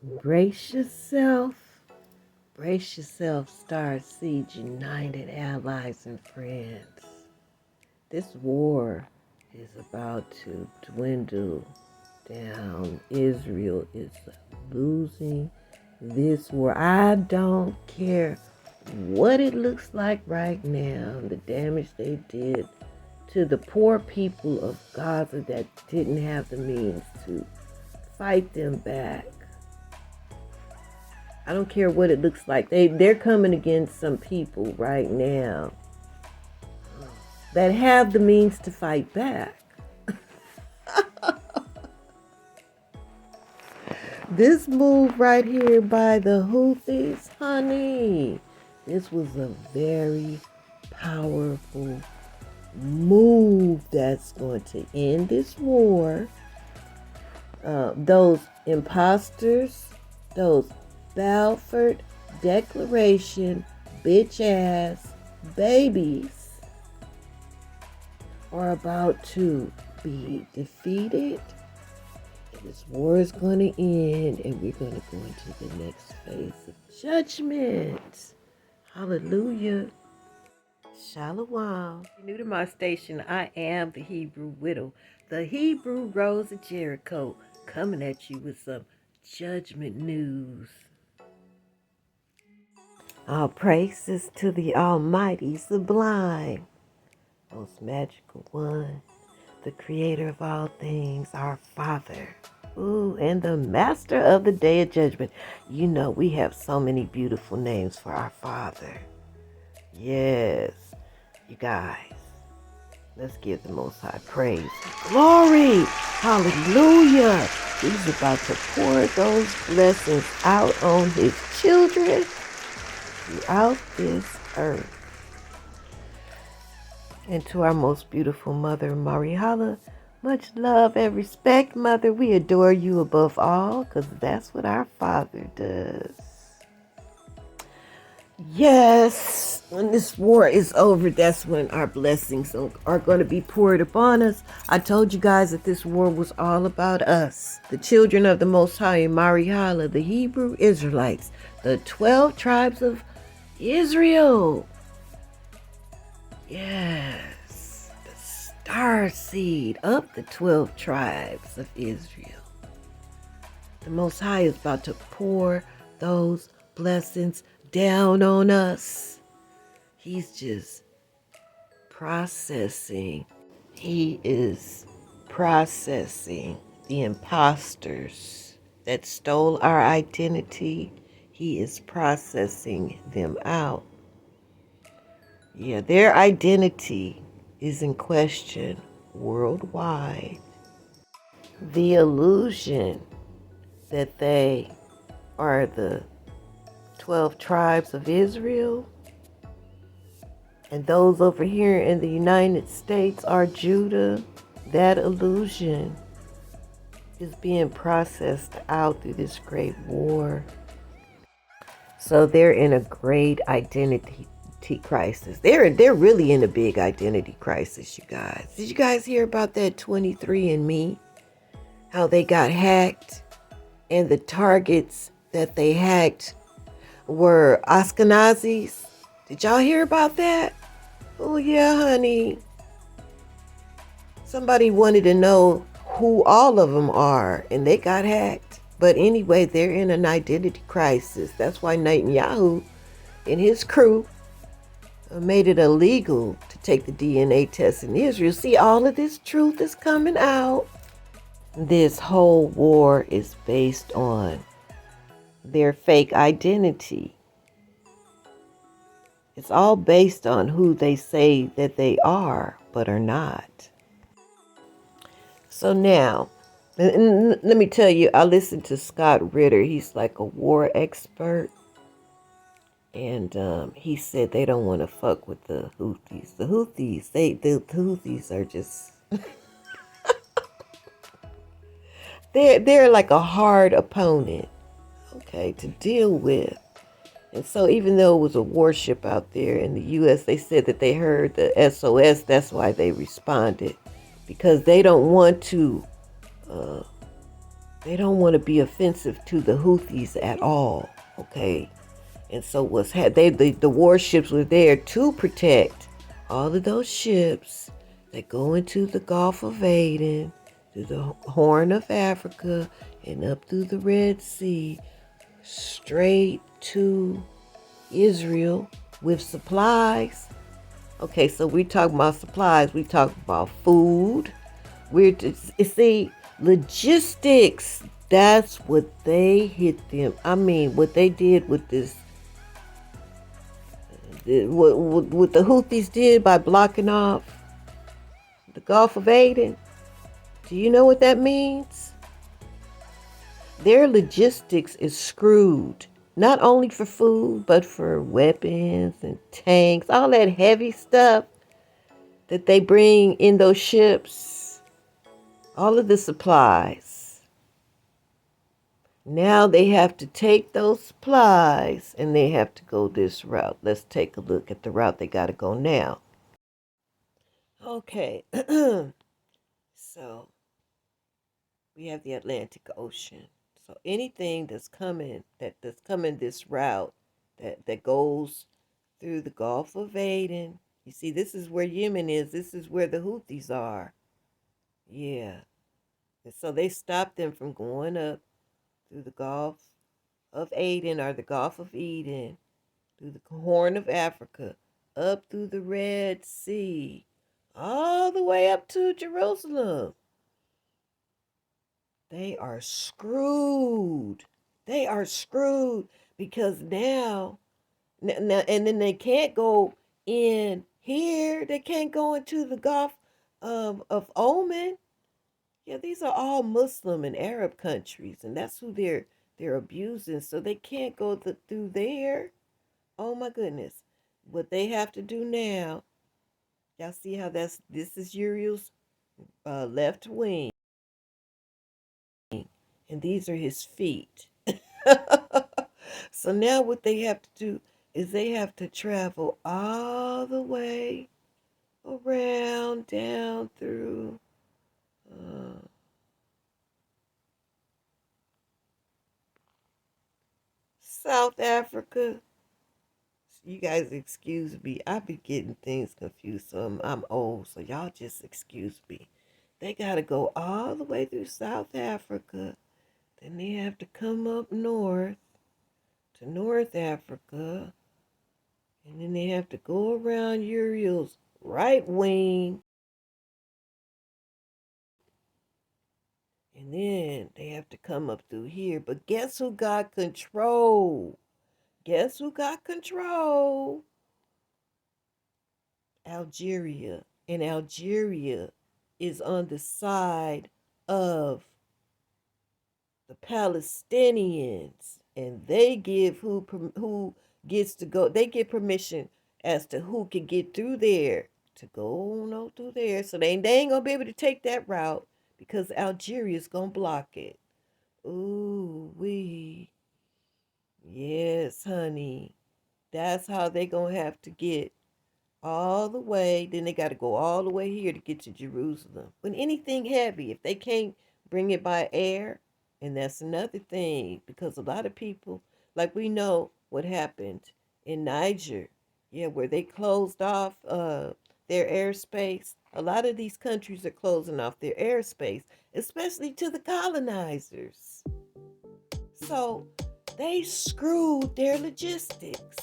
Brace yourself. Brace yourself, Star Seed United Allies and Friends. This war is about to dwindle down. Israel is losing this war. I don't care what it looks like right now, the damage they did to the poor people of Gaza that didn't have the means to fight them back. I don't care what it looks like. They're coming against some people right now that have the means to fight back. This move right here by the Houthis, honey, this was a very powerful move that's going to end this war. Those imposters, those Balfour Declaration bitch ass babies are about to be defeated. This war is going to end, and we're going to go into the next phase of judgment. Hallelujah. Shalom. If you're new to my station, I am the Hebrew Widow, the Hebrew Rose of Jericho, coming at you with some judgment news. All praises to the Almighty, sublime, most magical one, the creator of all things, our Father. Ooh, and the master of the day of judgment. You know, we have so many beautiful names for our Father. Yes, you guys, let's give the Most High praise. Glory! Hallelujah! He's about to pour those blessings out on his children throughout this earth. And to our most beautiful mother, Marihala, much love and respect, Mother. We adore you above all, because that's what our Father does. Yes, when this war is over, that's when our blessings are going to be poured upon us. I told you guys that this war was all about us, the children of the Most High, Marihala, the Hebrew Israelites, the 12 tribes of Israel. Yes, the star seed of the 12 tribes of Israel. The Most High is about to pour those blessings down on us. He's just processing. He is processing the imposters that stole our identity. He is processing them out. Yeah, their identity is in question worldwide. The illusion that they are the 12 tribes of Israel and those over here in the United States are Judah, that illusion is being processed out through this great war. So they're in a great identity crisis. They're really in a big identity crisis, you guys. Did you guys hear about that 23andMe? How they got hacked, and the targets that they hacked were Ashkenazis. Did y'all hear about that? Oh yeah, honey. Somebody wanted to know who all of them are, and they got hacked. But anyway, they're in an identity crisis. That's why Netanyahu and his crew made it illegal to take the DNA test in Israel. See, all of this truth is coming out. This whole war is based on their fake identity. It's all based on who they say that they are, but are not. So now, let me tell you, I listened to Scott Ritter. He's like a war expert. And he said they don't want to fuck with the Houthis. The Houthis are just they're like a hard opponent, okay, to deal with. And so even though it was a warship out there in the U.S., they said that they heard the SOS. That's why they responded, because they don't want to They don't want to be offensive to the Houthis at all, okay? And so the warships were there to protect all of those ships that go into the Gulf of Aden, through the Horn of Africa, and up through the Red Sea, straight to Israel with supplies. Okay, so we talk about supplies. We talk about food. See, logistics. That's what they hit them. I mean, what they did with this, what the Houthis did by blocking off the Gulf of Aden. Do you know what that means? Their logistics is screwed. Not only for food, but for weapons and tanks, all that heavy stuff that they bring in those ships, all of the supplies. Now they have to take those supplies and they have to go this route. Let's take a look at the route they got to go now. Okay, so we have the Atlantic Ocean. So anything that's coming this route that goes through the Gulf of Aden. You see, this is where Yemen is. This is where the Houthis are. Yeah. And so they stopped them from going up through the Gulf of Aden or the Gulf of Eden, through the Horn of Africa, up through the Red Sea, all the way up to Jerusalem. They are screwed. They are screwed because now and then they can't go in here. They can't go into the Gulf of Oman. Yeah, these are all Muslim and Arab countries, and that's who they're abusing. So they can't go through there. Oh my goodness. What they have to do now, y'all see how this is Uriel's left wing, and these are his feet. So now what they have to do is they have to travel all the way around down through South Africa. You guys excuse me. I be getting things confused. So I'm old, so y'all just excuse me. They got to go all the way through South Africa. Then they have to come up north to North Africa. And then they have to go around Uriel's right wing. And then they have to come up through here. But guess who got control? Guess who got control? Algeria. And Algeria is on the side of the Palestinians. And they give who gets to go. They give permission as to who can get through there to go on through there. So they ain't gonna be able to take that route because Algeria's gonna block it. Ooh wee. Yes, honey. That's how they gonna have to get all the way. Then they got to go all the way here to get to Jerusalem. When anything heavy, if they can't bring it by air, and that's another thing, because a lot of people, like we know what happened in Niger, yeah, where they closed off their airspace. A lot of these countries are closing off their airspace, especially to the colonizers. So they screwed their logistics.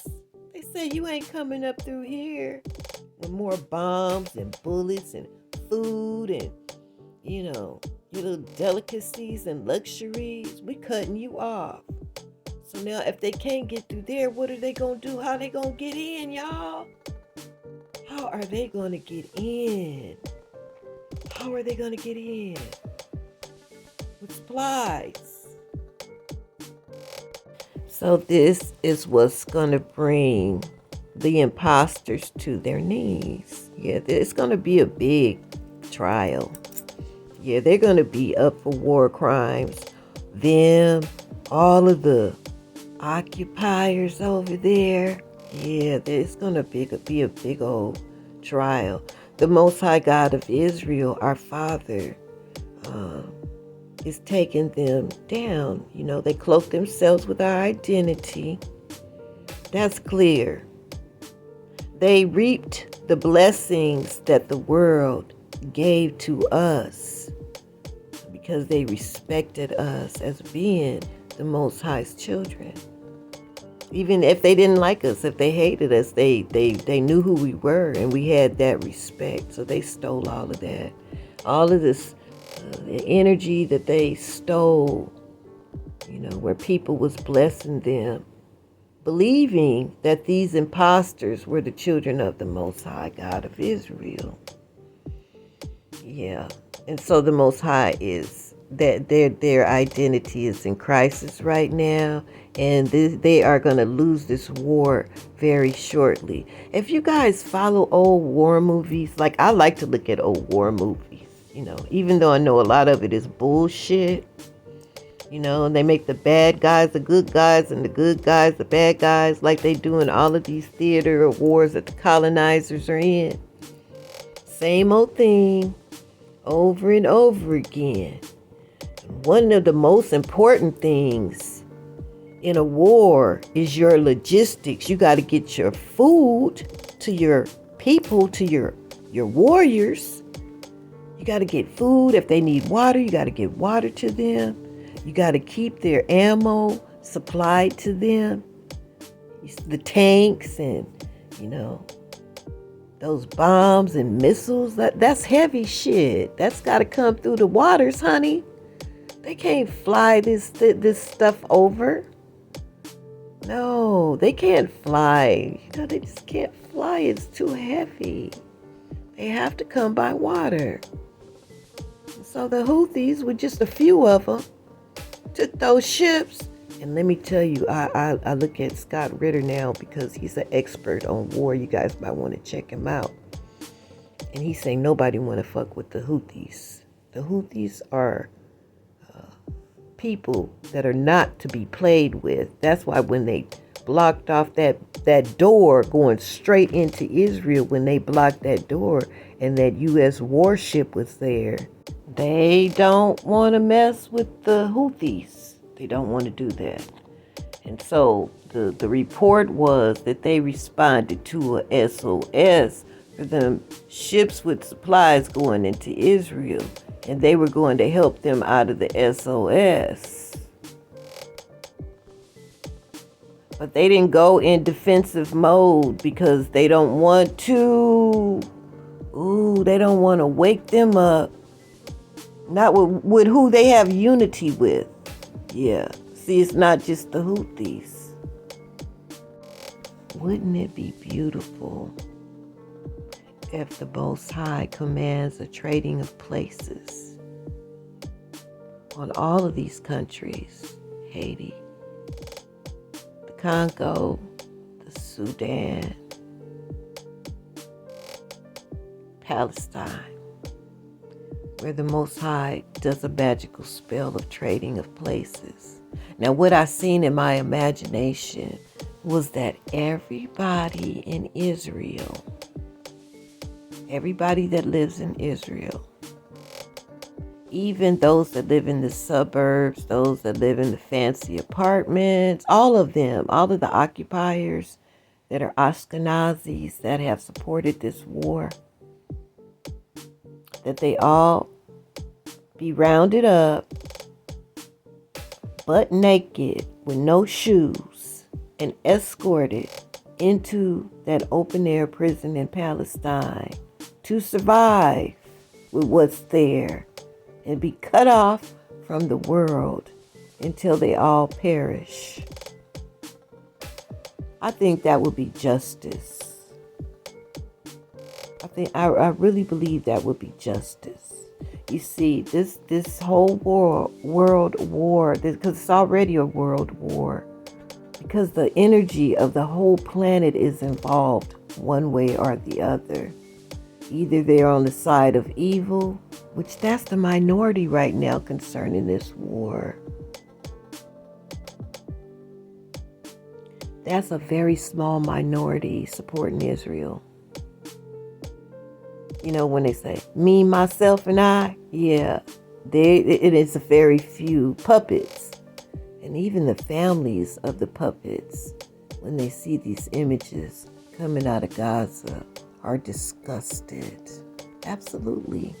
They said you ain't coming up through here with more bombs and bullets and food and, your little delicacies and luxuries. We cutting you off. So now if they can't get through there, what are they going to do? How they going to get in, y'all? How are they going to get in? How are they going to get in? With supplies. So this is what's going to bring the imposters to their knees. Yeah, it's going to be a big trial. Yeah, they're going to be up for war crimes. Them, all of the occupiers over there. Yeah, it's going to be a big old trial. The Most High God of Israel, our Father, is taking them down. You know, they cloak themselves with our identity. That's clear. They reaped the blessings that the world gave to us because they respected us as being the Most High's children. Even if they didn't like us, if they hated us, they knew who we were, and we had that respect. So they stole all of that. All of this the energy that they stole, you know, where people was blessing them, believing that these imposters were the children of the Most High God of Israel. Yeah. And so the Most High is that their identity is in crisis right now, and they are going to lose this war very shortly. If you guys follow old war movies, like I like to look at old war movies, you know, even though I know a lot of it is bullshit. You know, and they make the bad guys the good guys and the good guys the bad guys, like they do in all of these theater wars that the colonizers are in. Same old thing over and over again. One of the most important things in a war is your logistics. You got to get your food to your people, to your warriors. You got to get food. If they need water, you got to get water to them. You got to keep their ammo supplied to them. The tanks and, you know, those bombs and missiles. That's heavy shit. That's got to come through the waters, honey. They can't fly this stuff over. No, they can't fly. You know, they just can't fly. It's too heavy. They have to come by water. So the Houthis, with just a few of them, took those ships. And let me tell you, I look at Scott Ritter now because he's an expert on war. You guys might want to check him out. And he's saying nobody want to fuck with the Houthis. The Houthis are people that are not to be played with. That's why when they blocked off that door going straight into Israel, when they blocked that door and that U.S. warship was there, they don't want to mess with the Houthis. They don't want to do that. And so the report was that they responded to a SOS for them ships with supplies going into Israel. And they were going to help them out of the SOS. But they didn't go in defensive mode because they don't want to. They don't want to wake them up. Not with who they have unity with. Yeah. See, it's not just the Houthis. Wouldn't it be beautiful if the Most High commands a trading of places on all of these countries? Haiti, the Congo, the Sudan, Palestine, where the Most High does a magical spell of trading of places. Now, what I seen in my imagination was that everybody in Israel, everybody that lives in Israel, even those that live in the suburbs, those that live in the fancy apartments, all of them, all of the occupiers that are Ashkenazis that have supported this war, that they all be rounded up, butt naked, with no shoes, and escorted into that open-air prison in Palestine to survive with what's there and be cut off from the world until they all perish. I think that would be justice. I really believe that would be justice. You see, this whole world war, because it's already a world war, because the energy of the whole planet is involved one way or the other. Either they're on the side of evil, which that's the minority right now concerning this war. That's a very small minority supporting Israel. You know, when they say, me, myself, and I, yeah, It is a very few puppets. And even the families of the puppets, when they see these images coming out of Gaza, are disgusted. Absolutely.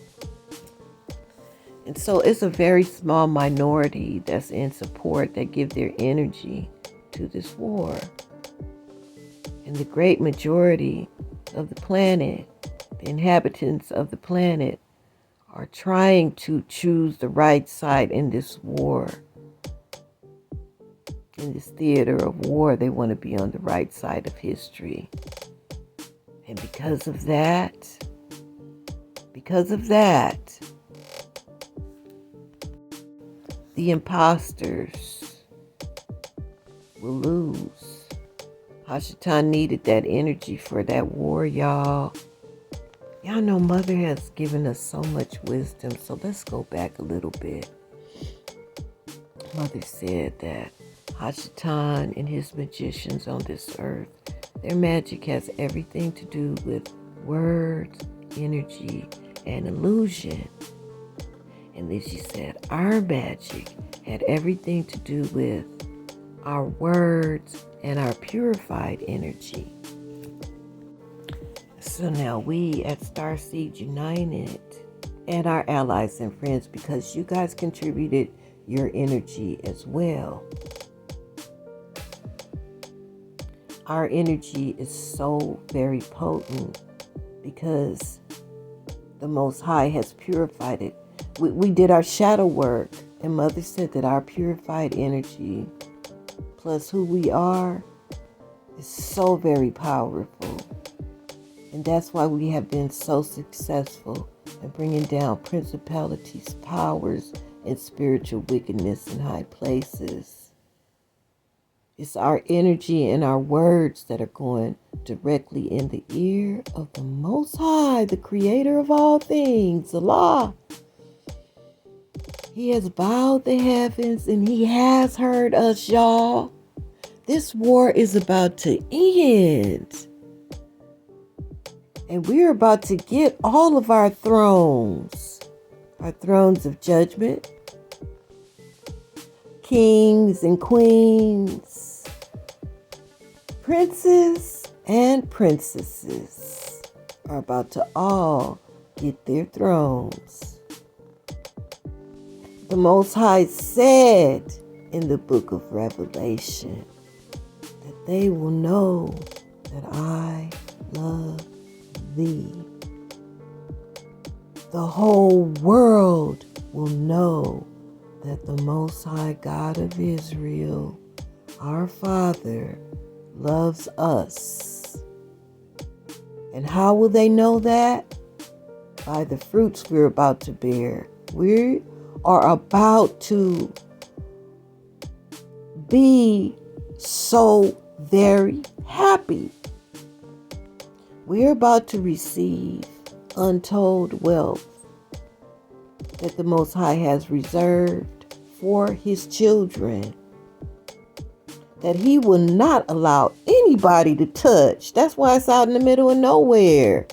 And so it's a very small minority that's in support, that give their energy to this war. And the great majority of the planet, the inhabitants of the planet, are trying to choose the right side in this war. In this theater of war, they want to be on the right side of history. And because of that, the imposters will lose. Hashatan needed that energy for that war, y'all. Y'all know Mother has given us so much wisdom, so let's go back a little bit. Mother said that Hashatan and his magicians on this earth, their magic has everything to do with words, energy, and illusion. And then she said our magic had everything to do with our words and our purified energy. So now we at Starseed United and our allies and friends, because you guys contributed your energy as well. Our energy is so very potent because the Most High has purified it. We did our shadow work, and Mother said that our purified energy plus who we are is so very powerful. And that's why we have been so successful in bringing down principalities, powers, and spiritual wickedness in high places. It's our energy and our words that are going directly in the ear of the Most High, the Creator of all things, Allah. He has bowed the heavens and He has heard us, y'all. This war is about to end. And we're about to get all of our thrones of judgment, kings and queens, princes and princesses are about to all get their thrones. The Most High said in the book of Revelation that they will know that I love thee. The whole world will know that the Most High God of Israel, our Father, loves us. And how will they know that? By the fruits we're about to bear. We are about to be so very happy. We're about to receive untold wealth that the Most High has reserved for His children, that He will not allow anybody to touch. That's why it's out in the middle of nowhere.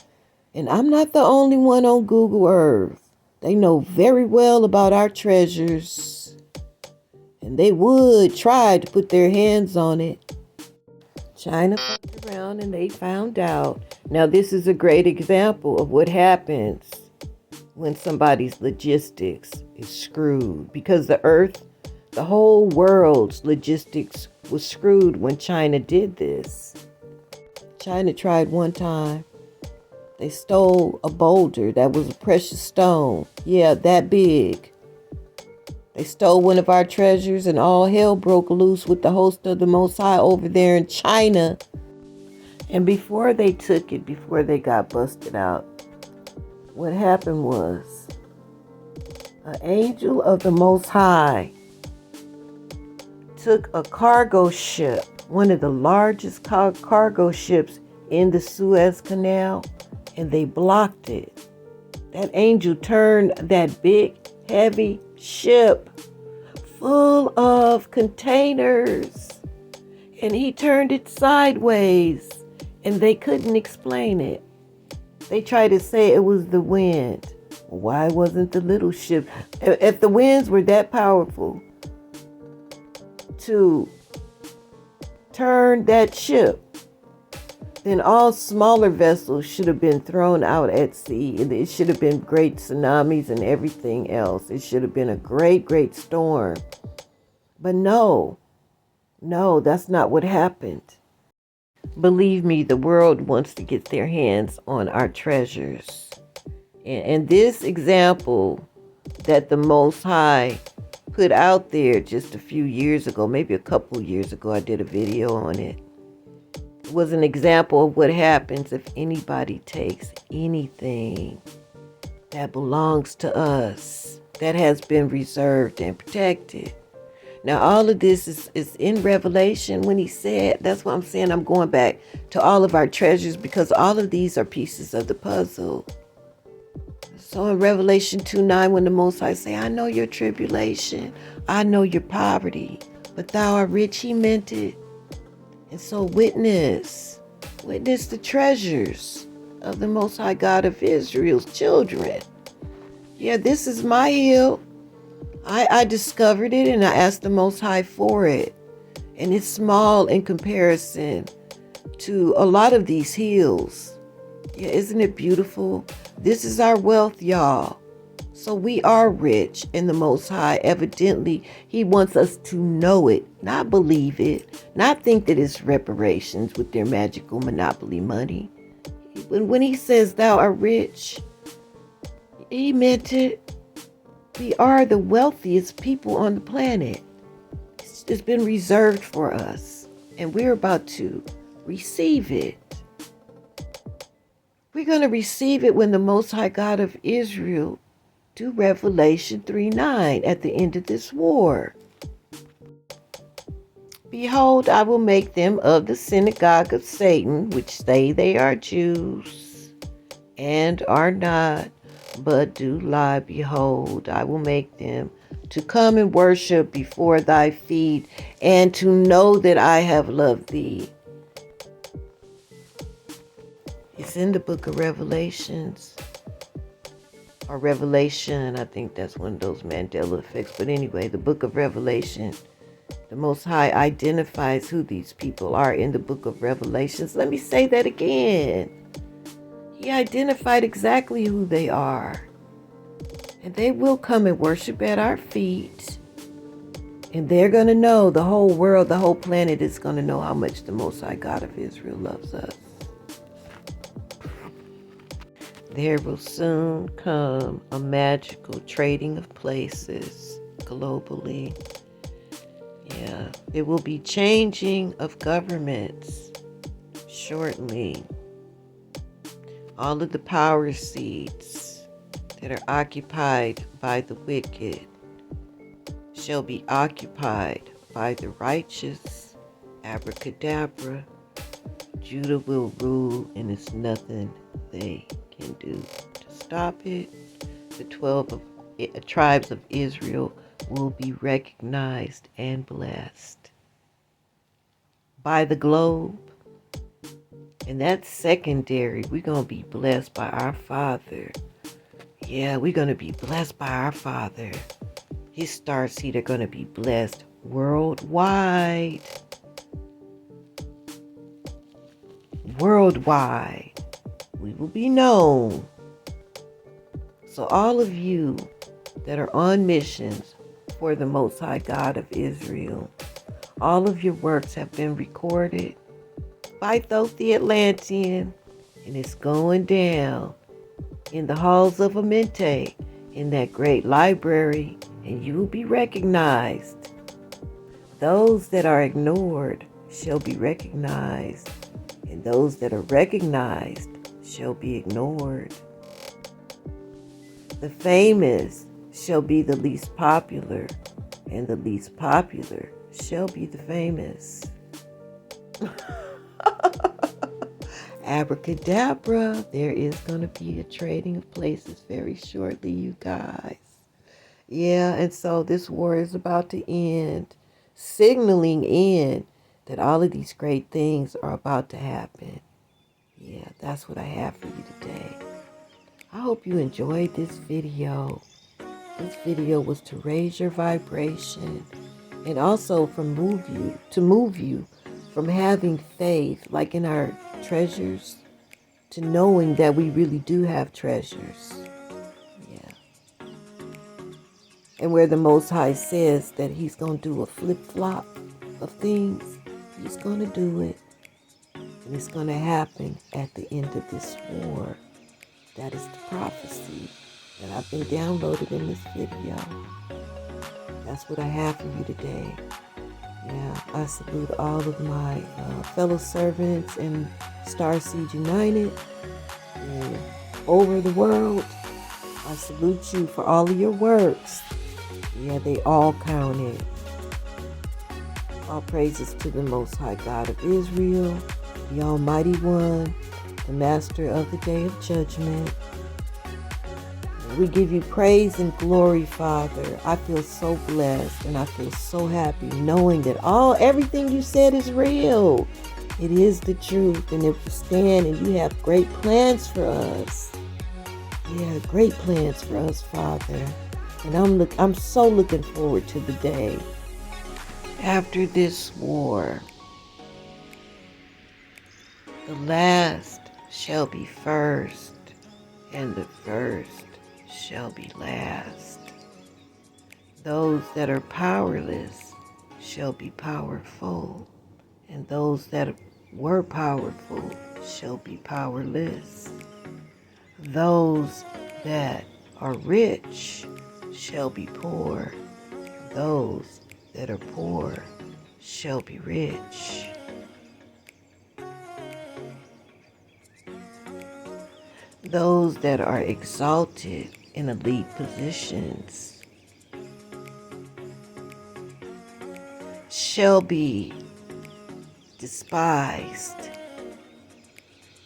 And I'm not the only one on Google Earth. They know very well about our treasures, and they would try to put their hands on it. China fucked around and they found out. Now this is a great example of what happens when somebody's logistics is screwed, because the earth, the whole world's logistics was screwed when China did this. China tried one time. They stole a boulder that was a precious stone. Yeah, that big. They stole one of our treasures and all hell broke loose with the host of the Most High over there in China. And before they took it, before they got busted out, what happened was an angel of the Most High took a cargo ship, one of the largest cargo ships in the Suez Canal, and they blocked it. That angel turned that big, heavy ship full of containers, and he turned it sideways, and they couldn't explain it. They tried to say it was the wind. Why wasn't the little ship? If the winds were that powerful to turn that ship, then all smaller vessels should have been thrown out at sea. It should have been great tsunamis and everything else. It should have been a great, great storm. But no, that's not what happened. Believe me, the world wants to get their hands on our treasures. And this example that the Most High put out there just a few years ago, maybe a couple years ago, I did a video on it, was an example of what happens if anybody takes anything that belongs to us, that has been reserved and protected. Now, all of this is in Revelation when he said, that's why I'm saying I'm going back to all of our treasures, because all of these are pieces of the puzzle. So in Revelation 2:9, when the Most High say, I know your tribulation, I know your poverty, but thou art rich, he meant it. And so witness the treasures of the Most High God of Israel's children. Yeah, this is my hill. I discovered it and I asked the Most High for it. And it's small in comparison to a lot of these hills. Yeah, isn't it beautiful? This is our wealth, y'all. So we are rich in the Most High. Evidently, he wants us to know it, not believe it, not think that it's reparations with their magical monopoly money. When he says thou art rich, he meant it. We are the wealthiest people on the planet. It's been reserved for us, and we're about to receive it. We're going to receive it when the Most High God of Israel do Revelation 3:9 at the end of this war. Behold, I will make them of the synagogue of Satan, which say they are Jews, and are not, but do lie. Behold, I will make them to come and worship before thy feet, and to know that I have loved thee. It's in the book of Revelations, or Revelation. I think that's one of those Mandela effects. But anyway, the book of Revelation, the Most High identifies who these people are in the book of Revelations. Let me say that again. He identified exactly who they are. And they will come and worship at our feet. And they're going to know, the whole world, the whole planet is going to know how much the Most High God of Israel loves us. There will soon come a magical trading of places globally. Yeah, there will be changing of governments shortly. All of the power seats that are occupied by the wicked shall be occupied by the righteous. Abracadabra. Judah will rule, and it's nothing they can do to stop it. The 12 tribes of Israel will be recognized and blessed by the globe. And that's secondary. We're going to be blessed by our Father. Yeah, we're going to be blessed by our Father. His starseed are going to be blessed worldwide. Worldwide. We will be known. So all of you that are on missions for the Most High God of Israel, all of your works have been recorded by Thoth the Atlantean, and it's going down in the halls of Amente, in that great library, and you will be recognized. Those that are ignored shall be recognized, and those that are recognized shall be ignored. The famous shall be the least popular, and the least popular shall be the famous. Abracadabra, there is going to be a trading of places very shortly, you guys. Yeah, and so this war is about to end, signaling in that all of these great things are about to happen. Yeah, that's what I have for you today. I hope you enjoyed this video. This video was to raise your vibration and also to move you from having faith, like in our treasures, to knowing that we really do have treasures. Yeah. And where the Most High says that He's going to do a flip-flop of things, He's going to do it. And it's going to happen at the end of this war. That is the prophecy that I've been downloaded in this video. That's what I have for you today. Yeah, I salute all of my fellow servants in Starseed United and over the world. I salute you for all of your works. Yeah, they all counted. All praises to the Most High God of Israel, the Almighty One, the Master of the Day of Judgment. We give you praise and glory, Father. I feel so blessed and I feel so happy knowing that everything you said is real. It is the truth, and if you stand and you have great plans for us. Yeah, great plans for us, Father. And I'm so looking forward to the day after this war. The last shall be first, and the first shall be last. Those that are powerless shall be powerful, and those that were powerful shall be powerless. Those that are rich shall be poor. Those that are poor shall be rich. Those that are exalted in elite positions shall be despised,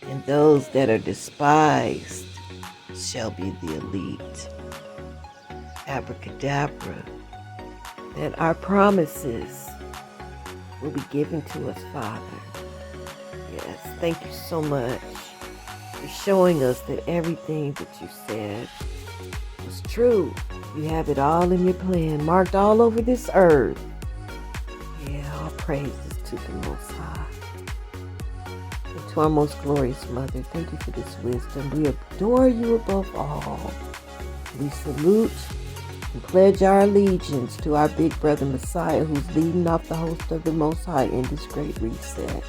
and those that are despised shall be the elite. Abracadabra, that our promises will be given to us, Father. Yes, thank you so much for showing us that everything that you said was true. You have it all in your plan, marked all over this earth. Yeah, all praises to the Most High. And to our most glorious Mother, thank you for this wisdom. We adore you above all. We salute and pledge our allegiance to our big brother Messiah, who's leading off the host of the Most High in this great reset.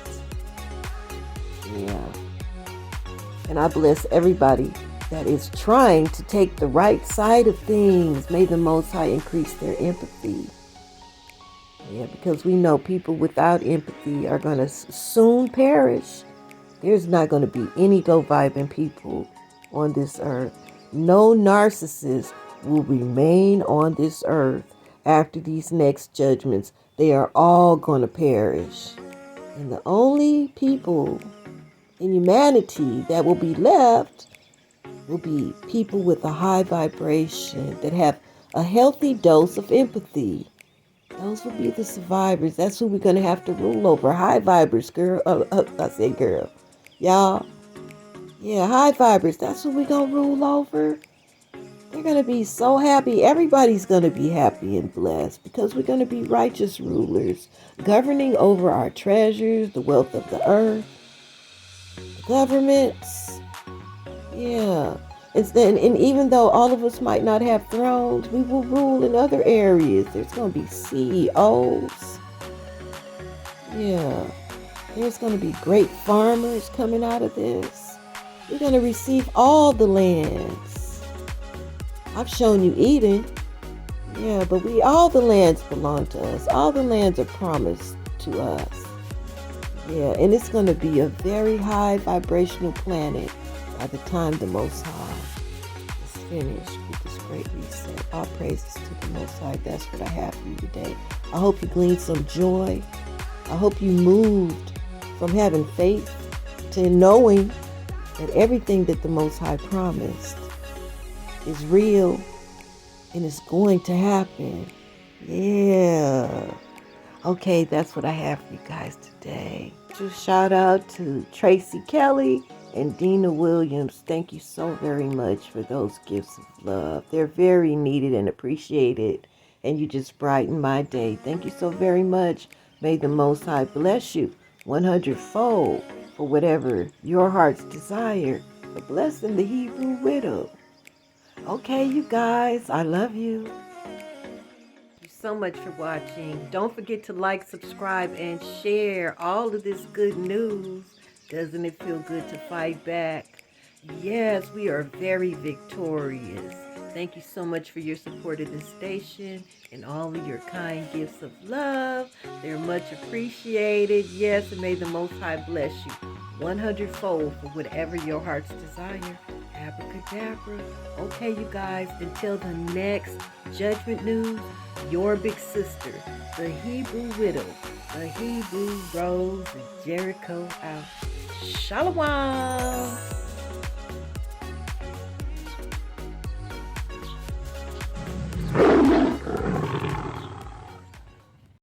Yeah. And I bless everybody that is trying to take the right side of things. May the Most High increase their empathy. Yeah, because we know people without empathy are going to soon perish. There's not going to be any low-vibing people on this earth. No narcissists will remain on this earth after these next judgments. They are all going to perish. And the only people in humanity that will be left will be people with a high vibration that have a healthy dose of empathy. Those will be the survivors. That's who we're going to have to rule over. High vibers, girl. I said girl. Y'all. Yeah, high vibers. That's who we're going to rule over. They're going to be so happy. Everybody's going to be happy and blessed because we're going to be righteous rulers, governing over our treasures, the wealth of the earth, the governments. Yeah. And even though all of us might not have thrones, we will rule in other areas. There's going to be CEOs. Yeah. There's going to be great farmers coming out of this. We're going to receive all the lands. I've shown you Eden. Yeah, but all the lands belong to us. All the lands are promised to us. Yeah, and it's going to be a very high vibrational planet by the time the Most High is finished with this great reset. All praises to the Most High. That's what I have for you today. I hope you gleaned some joy. I hope you moved from having faith to knowing that everything that the Most High promised is real and it's going to happen. Yeah. Okay, that's what I have for you guys today. Just shout out to Tracy Kelly And Dina Williams, thank you so very much for those gifts of love. They're very needed and appreciated. And you just brighten my day. Thank you so very much. May the Most High bless you 100-fold for whatever your heart's desire. For blessing the Hebrew widow. Okay, you guys, I love you. Thank you so much for watching. Don't forget to like, subscribe, and share all of this good news. Doesn't it feel good to fight back? Yes, we are very victorious. Thank you so much for your support of this station and all of your kind gifts of love. They're much appreciated. Yes, and may the Most High bless you 100-fold for whatever your heart's desire. Abracadabra. Okay, you guys, until the next Judgment News, your big sister, the Hebrew widow, the Hebrew rose of Jericho out. Shalom.